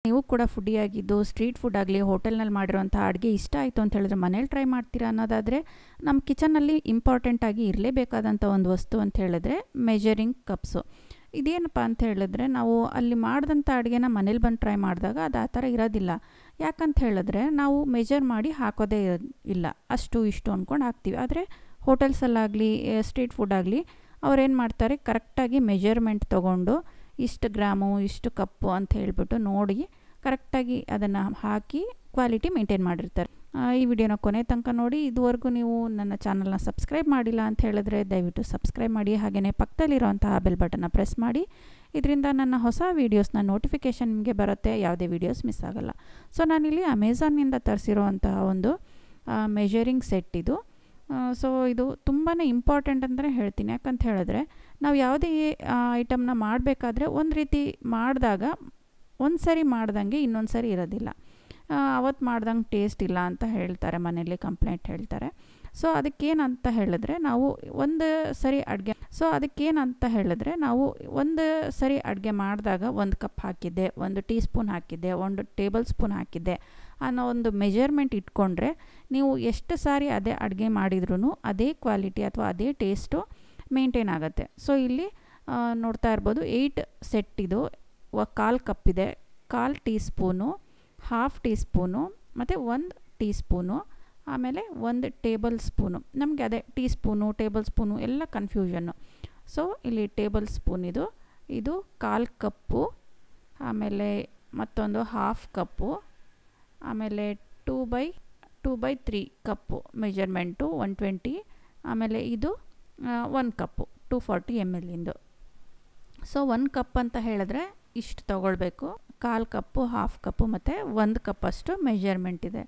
ನೀವು ಕೂಡ ಫುಡ್ಡಿ ಆಗಿದ್ದು ಸ್ಟ್ರೀಟ್ ಫುಡ್ ಆಗಲಿ ಹೋಟೆಲ್ನಲ್ಲಿ ಮಾಡಿರೋಂಥ ಅಡುಗೆ ಇಷ್ಟ ಆಯಿತು ಅಂತ ಹೇಳಿದ್ರೆ ಮನೇಲಿ ಟ್ರೈ ಮಾಡ್ತೀರಾ ಅನ್ನೋದಾದರೆ ನಮ್ಮ ಕಿಚನಲ್ಲಿ ಇಂಪಾರ್ಟೆಂಟಾಗಿ ಇರಲೇಬೇಕಾದಂಥ ಒಂದು ವಸ್ತು ಅಂತ ಹೇಳಿದ್ರೆ ಮೆಜರಿಂಗ್ ಕಪ್ಸು. ಇದೇನಪ್ಪ ಅಂತ ಹೇಳಿದ್ರೆ ನಾವು ಅಲ್ಲಿ ಮಾಡಿದಂಥ ಅಡುಗೆನ ಮನೇಲಿ ಬಂದು ಟ್ರೈ ಮಾಡಿದಾಗ ಅದು ಆ ಥರ ಇರೋದಿಲ್ಲ. ಯಾಕಂತ ಹೇಳಿದ್ರೆ ನಾವು ಮೆಜರ್ ಮಾಡಿ ಹಾಕೋದೇ ಇಲ್ಲ, ಅಷ್ಟು ಇಷ್ಟು ಅಂದ್ಕೊಂಡು ಹಾಕ್ತೀವಿ. ಆದರೆ ಹೋಟೆಲ್ಸಲ್ಲಾಗಲಿ ಸ್ಟ್ರೀಟ್ ಫುಡ್ ಆಗಲಿ ಅವ್ರೇನು ಮಾಡ್ತಾರೆ, ಕರೆಕ್ಟಾಗಿ ಮೆಜರ್ಮೆಂಟ್ ತೊಗೊಂಡು ಇಷ್ಟು ಗ್ರಾಮು ಇಷ್ಟು ಕಪ್ಪು ಅಂತ ಹೇಳಿಬಿಟ್ಟು ನೋಡಿ ಕರೆಕ್ಟಾಗಿ ಅದನ್ನು ಹಾಕಿ ಕ್ವಾಲಿಟಿ ಮೇಂಟೈನ್ ಮಾಡಿರ್ತಾರೆ. ಈ ವಿಡಿಯೋನ ಕೊನೆ ತನಕ ನೋಡಿ. ಇದುವರೆಗೂ ನೀವು ನನ್ನ ಚಾನಲ್ನ ಸಬ್ಸ್ಕ್ರೈಬ್ ಮಾಡಿಲ್ಲ ಅಂತ ಹೇಳಿದ್ರೆ ದಯವಿಟ್ಟು ಸಬ್ಸ್ಕ್ರೈಬ್ ಮಾಡಿ, ಹಾಗೆಯೇ ಪಕ್ಕದಲ್ಲಿರೋಂತಹ ಬೆಲ್ ಬಟನ್ನ ಪ್ರೆಸ್ ಮಾಡಿ. ಇದರಿಂದ ನನ್ನ ಹೊಸ ವೀಡಿಯೋಸ್ನ ನೋಟಿಫಿಕೇಷನ್ ನಿಮಗೆ ಬರುತ್ತೆ, ಯಾವುದೇ ವೀಡಿಯೋಸ್ ಮಿಸ್ ಆಗೋಲ್ಲ. ಸೊ ನಾನಿಲ್ಲಿ ಅಮೆಝಾನ್ನಿಂದ ತರಿಸಿರೋವಂತಹ ಒಂದು ಮೆಜರಿಂಗ್ ಸೆಟ್ ಇದು. ಸೊ ಇದು ತುಂಬಾ ಇಂಪಾರ್ಟೆಂಟ್ ಅಂತಲೇ ಹೇಳ್ತೀನಿ. ಯಾಕಂತ ಹೇಳಿದ್ರೆ ನಾವು ಯಾವುದೇ ಐಟಮ್ನ ಮಾಡಬೇಕಾದ್ರೆ ಒಂದು ರೀತಿ ಮಾಡಿದಾಗ ಒಂದು ಸರಿ ಮಾಡ್ದಂಗೆ ಇನ್ನೊಂದು ಸರಿ ಇರೋದಿಲ್ಲ. ಅವತ್ತು ಮಾಡ್ದಂಗೆ ಟೇಸ್ಟ್ ಇಲ್ಲ ಅಂತ ಹೇಳ್ತಾರೆ, ಮನೇಲಿ ಕಂಪ್ಲೇಂಟ್ ಹೇಳ್ತಾರೆ. ಸೊ ಅದಕ್ಕೇನಂತ ಹೇಳಿದ್ರೆ ನಾವು ಒಂದು ಸರಿ ಅಡುಗೆ ಮಾಡಿದಾಗ 1 ಕಪ್ ಹಾಕಿದ್ದೆ, 1 ಟೀ ಸ್ಪೂನ್ ಹಾಕಿದ್ದೆ, 1 ಟೇಬಲ್ ಸ್ಪೂನ್ ಹಾಕಿದ್ದೆ ಅನ್ನೋ ಒಂದು ಮೆಜರ್ಮೆಂಟ್ ಇಟ್ಕೊಂಡ್ರೆ ನೀವು ಎಷ್ಟು ಸಾರಿ ಅದೇ ಅಡುಗೆ ಮಾಡಿದ್ರೂ ಅದೇ ಕ್ವಾಲಿಟಿ ಅಥವಾ ಅದೇ ಟೇಸ್ಟು ಮೇಂಟೈನ್ ಆಗುತ್ತೆ. ಸೊ ಇಲ್ಲಿ ನೋಡ್ತಾ ಇರ್ಬೋದು 8 ಸೆಟ್ ಇದು. 1/4 ಕಪ್ ಇದೆ, 1/4 ಟೀ ಸ್ಪೂನು, 1/2 ಟೀ ಸ್ಪೂನು ಮತ್ತು 1 ಟೀ ಸ್ಪೂನು, ಆಮೇಲೆ 1 ಟೇಬಲ್ ಸ್ಪೂನು. ನಮಗೆ ಅದೇ ಟೀ ಸ್ಪೂನು ಟೇಬಲ್ ಸ್ಪೂನು ಎಲ್ಲ ಕನ್ಫ್ಯೂಷನ್ನು. ಸೊ ಇಲ್ಲಿ ಟೇಬಲ್ ಸ್ಪೂನ್ ಇದು 1/4 ಕಪ್ಪು, ಆಮೇಲೆ ಮತ್ತೊಂದು 1/2 ಕಪ್ಪು, ಆಮೇಲೆ 2/3 ಕಪ್ಪು ಮೆಜರ್ಮೆಂಟು 120, ಆಮೇಲೆ ಇದು 1 ಕಪ್ಪು 240 ml ಇಂದು. ಸೊ 1 ಕಪ್ ಅಂತ ಹೇಳಿದ್ರೆ ಇಷ್ಟು ತೊಗೊಳ್ಬೇಕು. 1/4 ಕಪ್ಪು, 1/2 ಕಪ್ಪು ಮತ್ತು 1 ಕಪ್ಪಷ್ಟು ಮೆಜರ್ಮೆಂಟ್ ಇದೆ.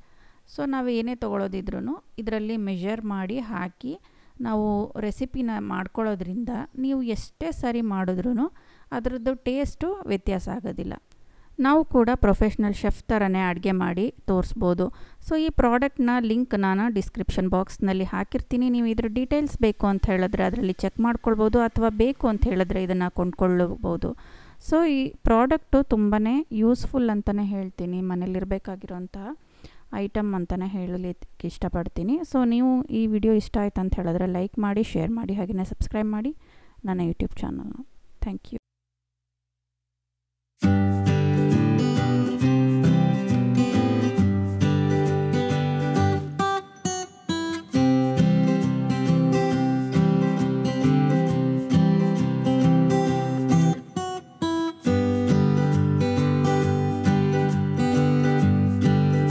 ಸೊ ನಾವು ಏನೇ ತೊಗೊಳೋದಿದ್ರೂ ಇದರಲ್ಲಿ ಮೆಜರ್ ಮಾಡಿ ಹಾಕಿ ನಾವು ರೆಸಿಪಿನ ಮಾಡ್ಕೊಳ್ಳೋದ್ರಿಂದ ನೀವು ಎಷ್ಟೇ ಸರಿ ಮಾಡಿದ್ರೂ ಅದರದ್ದು ಟೇಸ್ಟು ವ್ಯತ್ಯಾಸ ಆಗೋದಿಲ್ಲ. ನಾವು ಕೂಡ ಪ್ರೊಫೆಷ್ನಲ್ ಶೆಫ್ ಥರನೇ ಅಡುಗೆ ಮಾಡಿ ತೋರಿಸ್ಬೋದು. ಸೊ ಈ ಪ್ರಾಡಕ್ಟ್ನ ಲಿಂಕ್ ನಾನು ಡಿಸ್ಕ್ರಿಪ್ಷನ್ ಬಾಕ್ಸ್ನಲ್ಲಿ ಹಾಕಿರ್ತೀನಿ. ನೀವು ಇದ್ರ ಡೀಟೇಲ್ಸ್ ಬೇಕು ಅಂತ ಹೇಳಿದ್ರೆ ಅದರಲ್ಲಿ ಚೆಕ್ ಮಾಡ್ಕೊಳ್ಬೋದು, ಅಥವಾ ಬೇಕು ಅಂತ ಹೇಳಿದ್ರೆ ಇದನ್ನು ಕೊಂಡ್ಕೊಳ್ಳಬಹುದು. ಸೊ ಈ ಪ್ರಾಡಕ್ಟು ತುಂಬಾ ಯೂಸ್ಫುಲ್ ಅಂತಲೇ ಹೇಳ್ತೀನಿ, ಮನೇಲಿರಬೇಕಾಗಿರೋಂತಹ ಐಟಮ್ ಅಂತಲೇ ಹೇಳಲಿಕ್ಕೆ ಇಷ್ಟಪಡ್ತೀನಿ. ಸೊ ನೀವು ಈ ವಿಡಿಯೋ ಇಷ್ಟ ಆಯ್ತು ಅಂತ ಹೇಳಿದ್ರೆ ಲೈಕ್ ಮಾಡಿ, ಶೇರ್ ಮಾಡಿ, ಹಾಗೆಯೇ ಸಬ್ಸ್ಕ್ರೈಬ್ ಮಾಡಿ ನನ್ನ ಯೂಟ್ಯೂಬ್ ಚಾನಲ್ನ. Thank you.